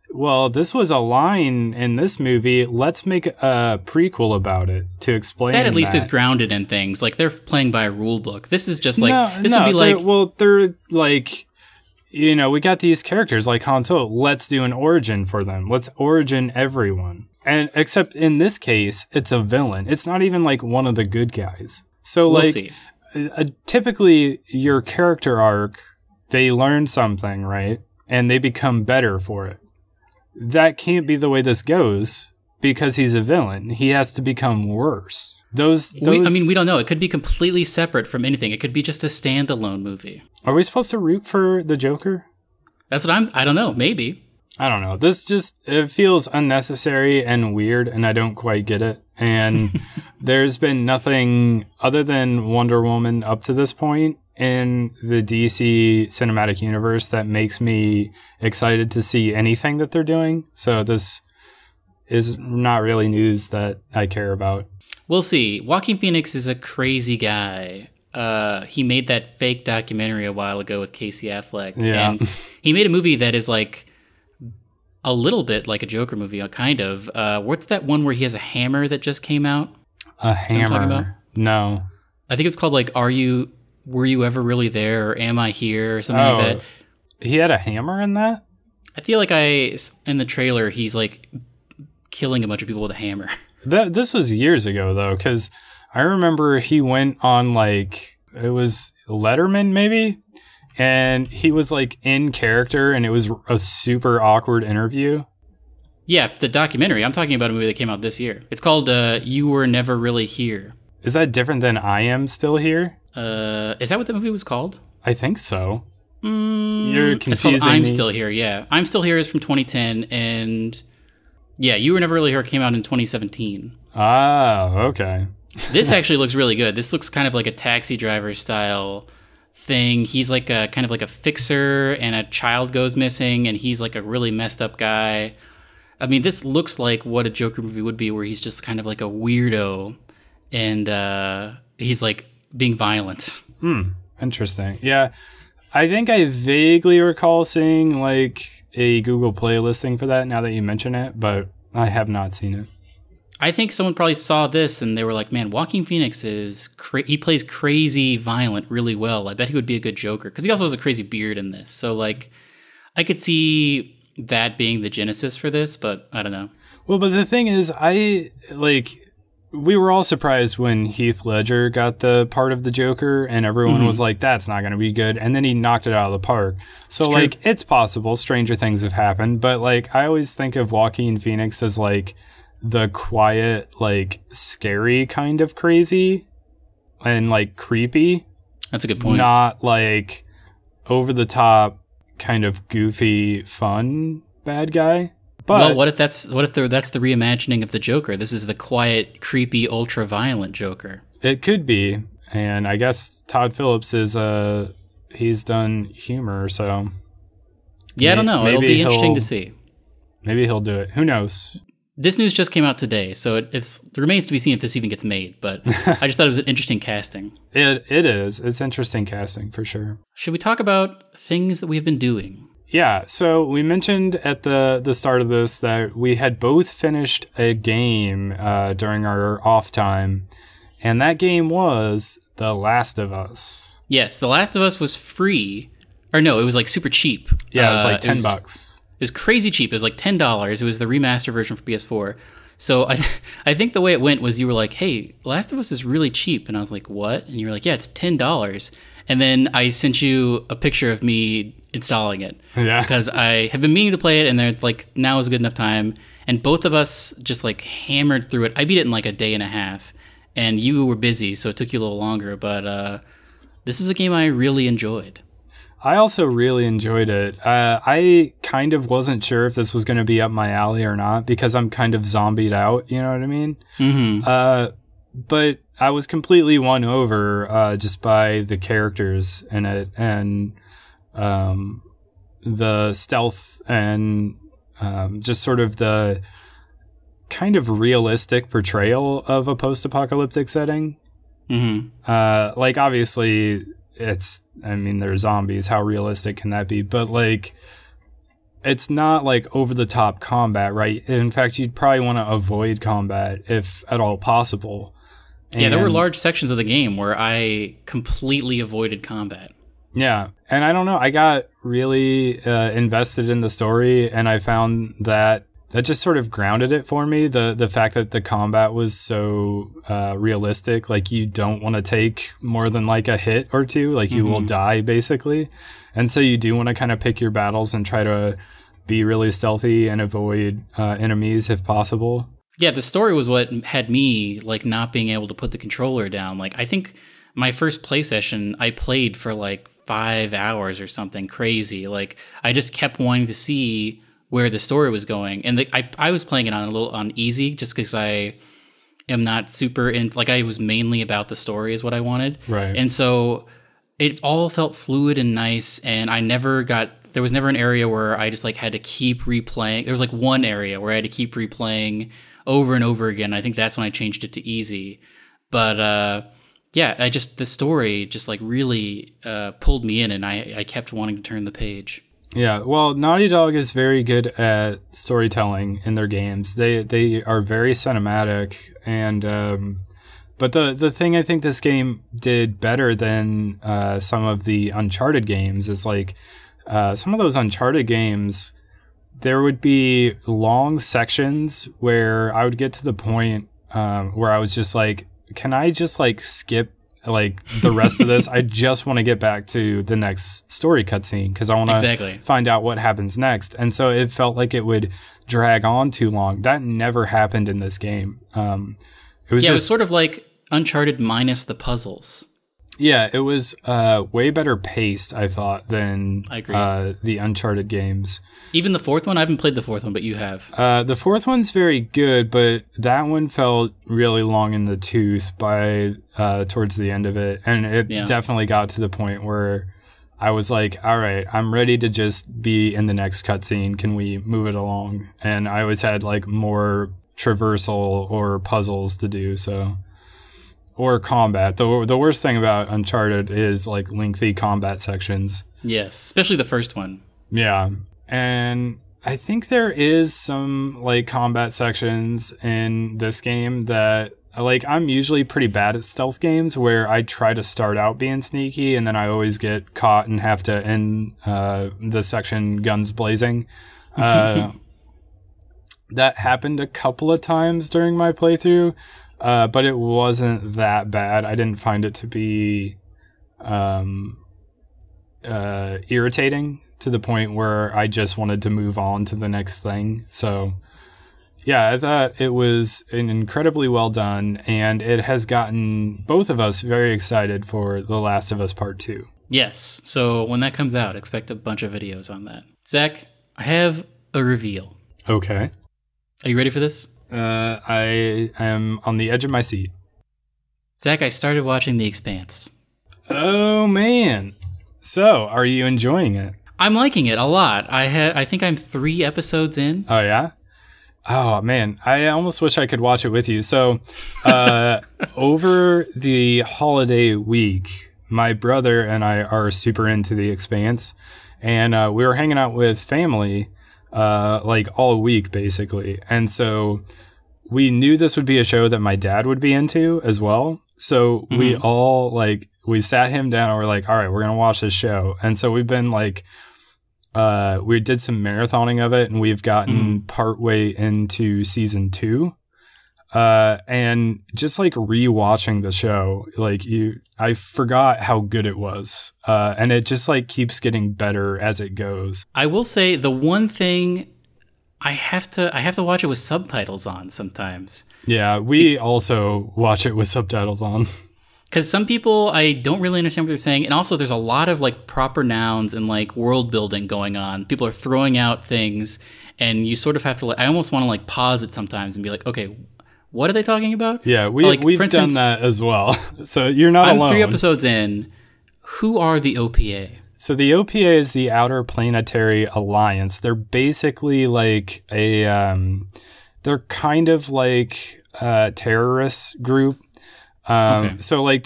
well, this was a line in this movie. Let's make a prequel about it to explain that. At least is grounded in things. Like, they're playing by a rule book. This is just like... would be like... They're like you know, we got these characters like Han Solo. Let's do an origin for them. Let's origin everyone. And except in this case, it's a villain. It's not even like one of the good guys. So We'll like, see. Typically your character arc, they learn something, right? And they become better for it. That can't be the way this goes because he's a villain. He has to become worse. I mean, we don't know. It could be completely separate from anything. It could be just a standalone movie. Are we supposed to root for the Joker? That's what I don't know. Maybe. I don't know. This just, it feels unnecessary and weird, and I don't quite get it. And there's been nothing other than Wonder Woman up to this point in the DC cinematic universe that makes me excited to see anything that they're doing. So this is not really news that I care about. We'll see. Joaquin Phoenix is a crazy guy. He made that fake documentary a while ago with Casey Affleck. Yeah. And he made a movie that is like a little bit like a Joker movie, kind of. What's that one where he has a hammer that just came out? A hammer? No. I think it's called like Were You Ever Really There? Or Am I Here? Or something like that. He had a hammer in that? I feel like in the trailer, he's like killing a bunch of people with a hammer. This was years ago, though, because I remember he went on, like, it was Letterman, maybe? And he was, like, in character, and it was a super awkward interview. Yeah, the documentary. I'm talking about a movie that came out this year. It's called You Were Never Really Here. Is that different than I Am Still Here? Is that what the movie was called? I think so. You're confusing it's called I'm me. Still Here, yeah. I'm Still Here is from 2010, and... yeah, You Were Never Really Here came out in 2017. Ah, okay. This actually looks really good. This looks kind of like a Taxi Driver style thing. He's like a kind of like a fixer, and a child goes missing, and he's like a really messed up guy. I mean, this looks like what a Joker movie would be, where he's just kind of like a weirdo, and he's like being violent. Interesting. Yeah, I think I vaguely recall seeing like a Google Play listing for that now that you mention it, but I have not seen it. I think someone probably saw this and they were like, man, Joaquin Phoenix is he plays crazy violent really well. I bet he would be a good Joker, because he also has a crazy beard in this. So like, I could see that being the genesis for this, but I don't know. Well, but the thing is, we were all surprised when Heath Ledger got the part of the Joker, and everyone was like, that's not going to be good. And then he knocked it out of the park. So, like, it's possible. Stranger things have happened. But, like, I always think of Joaquin Phoenix as, like, the quiet, like, scary kind of crazy and, like, creepy. That's a good point. Not, like, over-the-top, kind of goofy, fun bad guy. But, well, what if that's the reimagining of the Joker? This is the quiet, creepy, ultra-violent Joker. It could be, and I guess Todd Phillips he's done humor, so yeah, I don't know. It'll be interesting to see. Maybe he'll do it. Who knows? This news just came out today, so it remains to be seen if this even gets made. But I just thought it was an interesting casting. It is. It's interesting casting for sure. Should we talk about things that we have been doing? Yeah, so we mentioned at the start of this that we had both finished a game during our off time, and that game was The Last of Us. Yes, The Last of Us was free. Or no, it was like super cheap. Yeah, it was like $10. It was crazy cheap. It was like $10. It was the remaster version for PS4. So I think the way it went was you were like, hey, Last of Us is really cheap. And I was like, what? And you were like, yeah, it's $10. And then I sent you a picture of me installing it. Yeah. Because I have been meaning to play it, and they're like, now is a good enough time. And both of us just like hammered through it. I beat it in like a day and a half. And you were busy, so it took you a little longer. But this is a game I really enjoyed. I also really enjoyed it. I kind of wasn't sure if this was going to be up my alley or not, because I'm kind of zombied out, you know what I mean? Mm-hmm. But I was completely won over just by the characters in it, and the stealth, and just sort of the kind of realistic portrayal of a post-apocalyptic setting. Mm-hmm. Like, obviously, they're zombies. How realistic can that be? But, like, it's not, like, over-the-top combat, right? In fact, you'd probably want to avoid combat if at all possible. Yeah, there were large sections of the game where I completely avoided combat. Yeah. And I don't know, I got really invested in the story, and I found that just sort of grounded it for me. The fact that the combat was so realistic, like you don't want to take more than like a hit or two, like you will die basically. And so you do want to kind of pick your battles and try to be really stealthy and avoid enemies if possible. Yeah, the story was what had me like not being able to put the controller down. Like I think my first play session, I played for like 5 hours or something crazy. Like I just kept wanting to see where the story was going, and I was playing it on easy just because I am not super into, like I was mainly about the story is what I wanted, right? And so it all felt fluid and nice, and there was never an area where I just like had to keep replaying. There was like one area where I had to keep replaying over and over again. I think that's when I changed it to easy, but yeah, the story just like really pulled me in, and I kept wanting to turn the page. Yeah, well, Naughty Dog is very good at storytelling in their games. They are very cinematic, and but the thing I think this game did better than some of the Uncharted games is like some of those Uncharted games, there would be long sections where I would get to the point where I was just like, can I just like skip like the rest of this? I just want to get back to the next story cutscene because I want to find out what happens next. And so it felt like it would drag on too long. That never happened in this game. It was sort of like Uncharted minus the puzzles. Yeah, it was way better paced, I thought, than the Uncharted games. Even the fourth one? I haven't played the fourth one, but you have. The fourth one's very good, but that one felt really long in the tooth by towards the end of it. And it definitely got to the point where I was like, all right, I'm ready to just be in the next cutscene. Can we move it along? And I always had like more traversal or puzzles to do, so... Or combat. The worst thing about Uncharted is like lengthy combat sections. Yes, especially the first one. Yeah. And I think there is some like combat sections in this game that like I'm usually pretty bad at stealth games where I try to start out being sneaky and then I always get caught and have to end the section guns blazing. That happened a couple of times during my playthrough. But it wasn't that bad. I didn't find it to be irritating to the point where I just wanted to move on to the next thing. So, yeah, I thought it was an incredibly well done, and it has gotten both of us very excited for The Last of Us Part 2. Yes, so when that comes out, expect a bunch of videos on that. Zach, I have a reveal. Okay. Are you ready for this? I am on the edge of my seat. Zach, I started watching The Expanse. Oh, man. So, are you enjoying it? I'm liking it a lot. I think I'm 3 episodes in. Oh, yeah? Oh, man. I almost wish I could watch it with you. So, over the holiday week, my brother and I are super into The Expanse. And we were hanging out with family like all week, basically. And so we knew this would be a show that my dad would be into as well. So we all we sat him down and we're like, all right, we're going to watch this show. And so we've been like, we did some marathoning of it and we've gotten partway into season 2. And just like rewatching the show, I forgot how good it was. And it just like keeps getting better as it goes. I will say the one thing I have to watch it with subtitles on sometimes. Yeah, we also watch it with subtitles on. Because some people, I don't really understand what they're saying. And also there's a lot of like proper nouns and like world building going on. People are throwing out things and you sort of have to, I almost want to like pause it sometimes and be like, okay, what are they talking about? Yeah, we've done that as well. So you're not alone. I'm 3 episodes in. Who are the OPA? So the OPA is the Outer Planetary Alliance. They're basically like they're kind of like a terrorist group. So like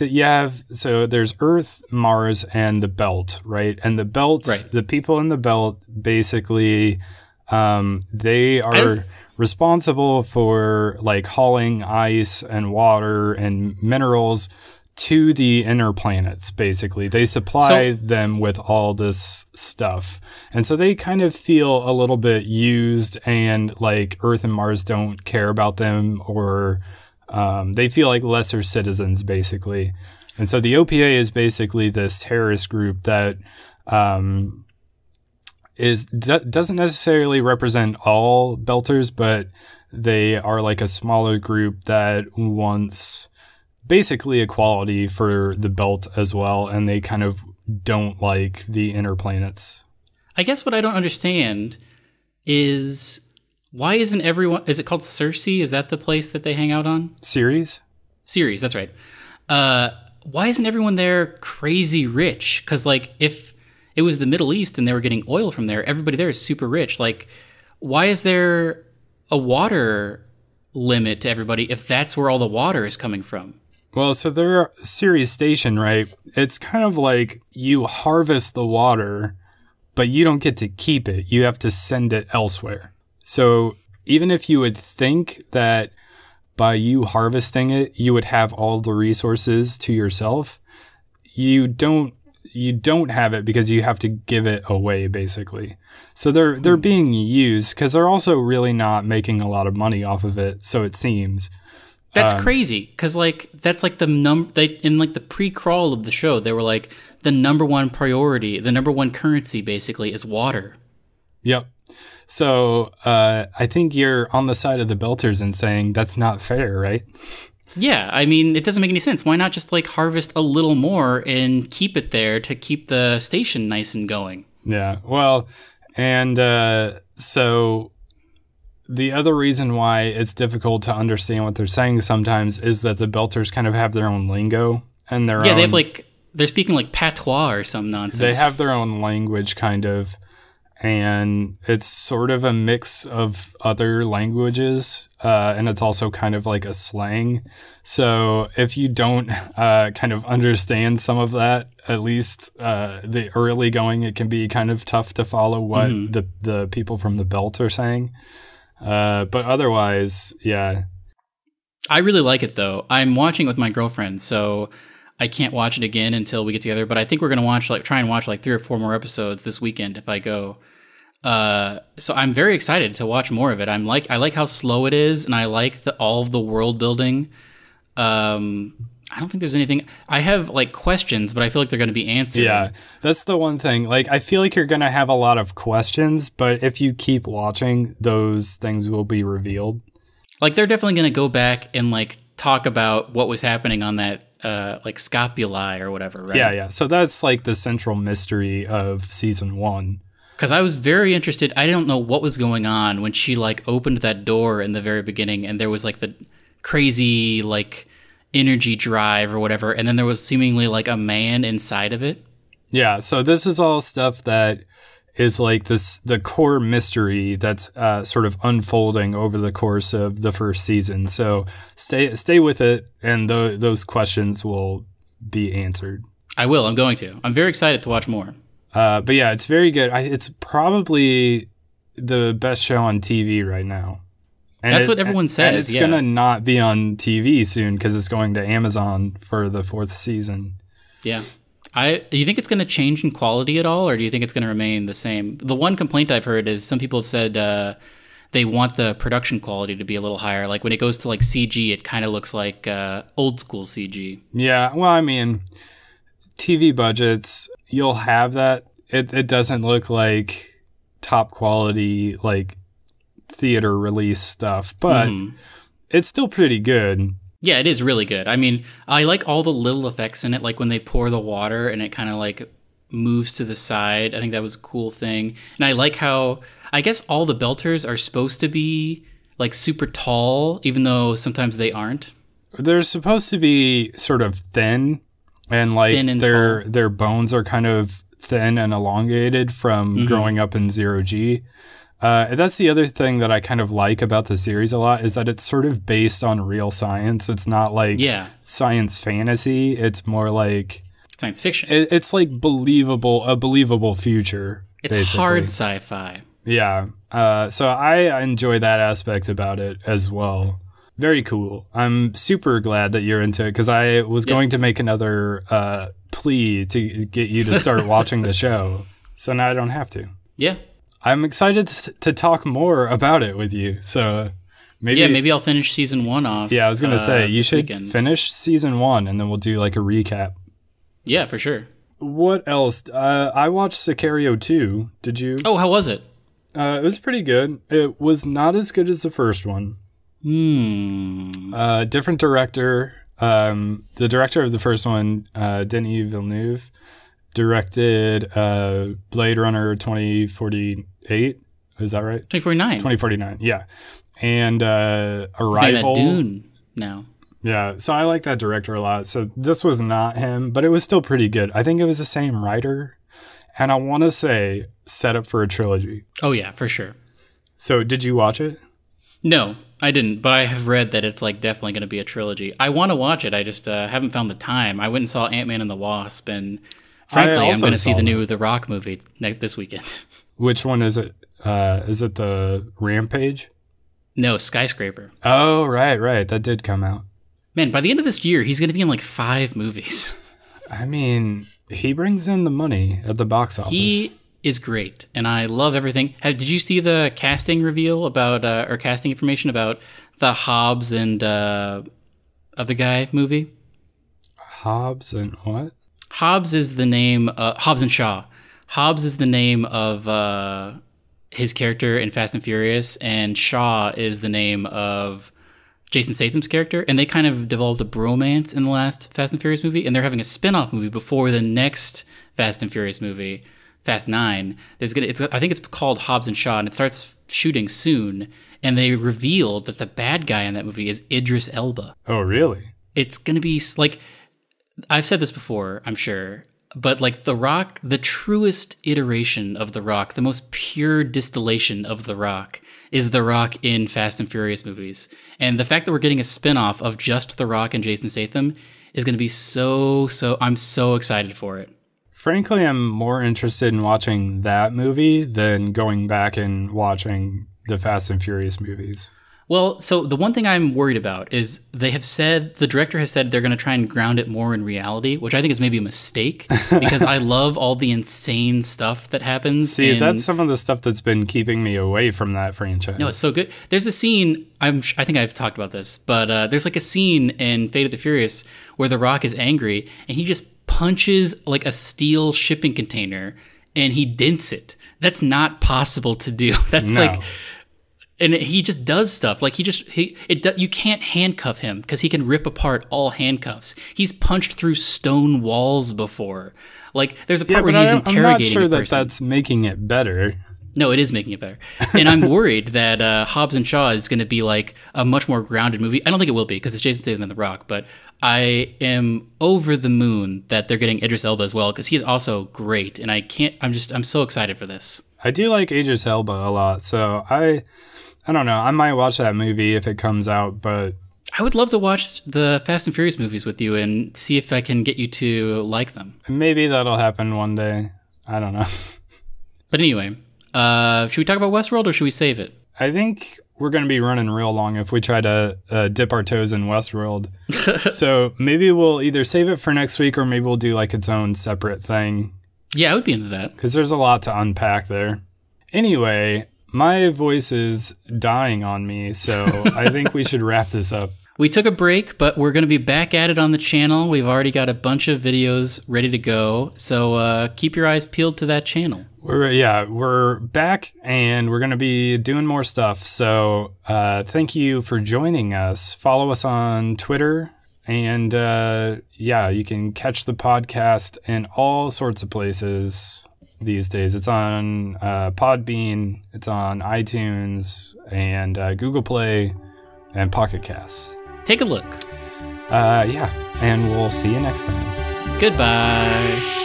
so there's Earth, Mars, and the Belt, right? And the Belt, the people in the Belt basically, they are responsible for like hauling ice and water and minerals to the inner planets, basically. They supply them with all this stuff. And so they kind of feel a little bit used, and like Earth and Mars don't care about them, or they feel like lesser citizens, basically. And so the OPA is basically this terrorist group that doesn't necessarily represent all Belters, but they are like a smaller group that wants basically equality for the Belt as well, and they kind of don't like the inner planets. I guess what I don't understand is why isn't everyone... Is it called Circe? Is that the place that they hang out on? Ceres, that's right. Why isn't everyone there crazy rich? Because, like, if it was the Middle East and they were getting oil from there, everybody there is super rich. Like, why is there a water limit to everybody if that's where all the water is coming from? Well, so their Ceres station, right? It's kind of like you harvest the water, but you don't get to keep it. You have to send it elsewhere. So even if you would think that by you harvesting it, you would have all the resources to yourself, you don't have it because you have to give it away, basically. So they're being used because they're also really not making a lot of money off of it, so it seems. That's crazy, because like that's like in like the pre-crawl of the show, they were like the number one priority, the number one currency basically is water. Yep. So I think you're on the side of the Belters and saying that's not fair, right? Yeah, I mean, it doesn't make any sense. Why not just like harvest a little more and keep it there to keep the station nice and going? Yeah, well, and so the other reason why it's difficult to understand what they're saying sometimes is that the Belters kind of have their own lingo and their own... Yeah, they have like, they're speaking like patois or some nonsense. They have their own language, kind of, and it's sort of a mix of other languages, and it's also kind of like a slang. So if you don't kind of understand some of that, at least the early going, it can be kind of tough to follow what the people from the Belt are saying. But otherwise, yeah. I really like it, though. I'm watching it with my girlfriend, so I can't watch it again until we get together. But I think we're going to try and watch like 3 or 4 more episodes this weekend if I go. So I'm very excited to watch more of it. I like how slow it is, and I like all of the world building. I don't think there's anything. I have like questions, but I feel like they're going to be answered. Yeah, that's the one thing. Like, I feel like you're going to have a lot of questions, but if you keep watching, those things will be revealed. Like, they're definitely going to go back and like talk about what was happening on that like scopuli or whatever, right? Yeah. So that's like the central mystery of season 1. Because I was very interested. I didn't know what was going on when she like opened that door in the very beginning, and there was like the crazy like energy drive or whatever, and then there was seemingly like a man inside of it. Yeah, so this is all stuff that is like the core mystery that's sort of unfolding over the course of the first season. So stay with it, and those questions will be answered. I will. I'm going to. I'm very excited to watch more. But yeah, it's very good. It's probably the best show on TV right now. And that's what everyone says. And it's going to not be on TV soon because it's going to Amazon for the 4th season. Yeah. Do you think it's going to change in quality at all, or do you think it's going to remain the same? The one complaint I've heard is some people have said they want the production quality to be a little higher. Like when it goes to like CG, it kind of looks like old school CG. Yeah. Well, I mean, TV budgets, you'll have that. It doesn't look like top quality, like theater release stuff, but it's still pretty good. Yeah, it is really good. I mean, I like all the little effects in it, like when they pour the water and it kind of like moves to the side. I think that was a cool thing. And I like how, I guess all the Belters are supposed to be like super tall, even though sometimes they aren't. They're supposed to be sort of thin, and like their bones are kind of thin and elongated from growing up in 0G. That's the other thing that I kind of like about the series a lot, is that it's sort of based on real science. It's not like science fantasy. It's more like science fiction. It's like a believable future. It's basically hard sci-fi. Yeah. So I enjoy that aspect about it as well. Very cool. I'm super glad that you're into it because I was going to make another plea to get you to start watching the show. So now I don't have to. Yeah. I'm excited to talk more about it with you. So maybe I'll finish season 1 off. Yeah, I was going to say, you should finish season 1 and then we'll do like a recap. Yeah, for sure. What else? I watched Sicario 2. Did you? Oh, how was it? It was pretty good. It was not as good as the first one. Different director. The director of the first one, Denis Villeneuve, directed Blade Runner 2048. Is that right? 2049. 2049, yeah. And Arrival. That Dune now. Yeah, so I like that director a lot. So this was not him, but it was still pretty good. I think it was the same writer. And I want to say set up for a trilogy. Oh, yeah, for sure. So did you watch it? No, I didn't, but I have read that it's like definitely going to be a trilogy. I want to watch it. I just haven't found the time. I went and saw Ant-Man and the Wasp, and frankly, I'm going to see the new The Rock movie this weekend. Which one is it? Is it the Rampage? No, Skyscraper. Oh, right. That did come out. Man, by the end of this year, he's going to be in like 5 movies. I mean, he brings in the money at the box office. He is great, and I love everything. Did you see the casting reveal about, or casting information about the Hobbs and other guy movie? Hobbs and what? Hobbs is the name, Hobbs and Shaw. Hobbs is the name of his character in Fast and Furious, and Shaw is the name of Jason Statham's character, and they kind of developed a bromance in the last Fast and Furious movie, and they're having a spin-off movie before the next Fast and Furious movie, Fast 9. I think it's called Hobbs and Shaw, and it starts shooting soon, and they revealed that the bad guy in that movie is Idris Elba. Oh, really? It's going to be, like, I've said this before, I'm sure, but like The Rock, the truest iteration of The Rock, the most pure distillation of The Rock is The Rock in Fast and Furious movies. And the fact that we're getting a spin-off of just The Rock and Jason Statham is going to be I'm so excited for it. Frankly, I'm more interested in watching that movie than going back and watching the Fast and Furious movies. Well, so the one thing I'm worried about is the director has said they're going to try and ground it more in reality, which I think is maybe a mistake because I love all the insane stuff that happens. See, that's some of the stuff that's been keeping me away from that franchise. No, it's so good. There's a scene, I think I've talked about this, but there's like a scene in Fate of the Furious where The Rock is angry and he just punches like a steel shipping container and he dents it. That's not possible to do. That's like... And he just does stuff like you can't handcuff him because he can rip apart all handcuffs. He's punched through stone walls before. Like there's a part where he's interrogating I'm not sure a that person. That's making it better. No, it is making it better. And I'm worried that Hobbs and Shaw is going to be like a much more grounded movie. I don't think it will be because it's Jason Statham and The Rock, but I am over the moon that they're getting Idris Elba as well because he is also great. And I'm so excited for this. I do like Idris Elba a lot, so I don't know. I might watch that movie if it comes out, but I would love to watch the Fast and Furious movies with you and see if I can get you to like them. Maybe that'll happen one day. I don't know. But anyway, should we talk about Westworld or should we save it? I think we're going to be running real long if we try to dip our toes in Westworld. So maybe we'll either save it for next week or maybe we'll do like its own separate thing. Yeah, I would be into that. Because there's a lot to unpack there. Anyway, my voice is dying on me, so I think we should wrap this up. We took a break, but we're going to be back at it on the channel. We've already got a bunch of videos ready to go, so keep your eyes peeled to that channel. We're back, and we're going to be doing more stuff, so thank you for joining us. Follow us on Twitter, and you can catch the podcast in all sorts of places these days. It's on Podbean, it's on iTunes, and Google Play, and Pocket Casts. Take a look. And we'll see you next time. Goodbye.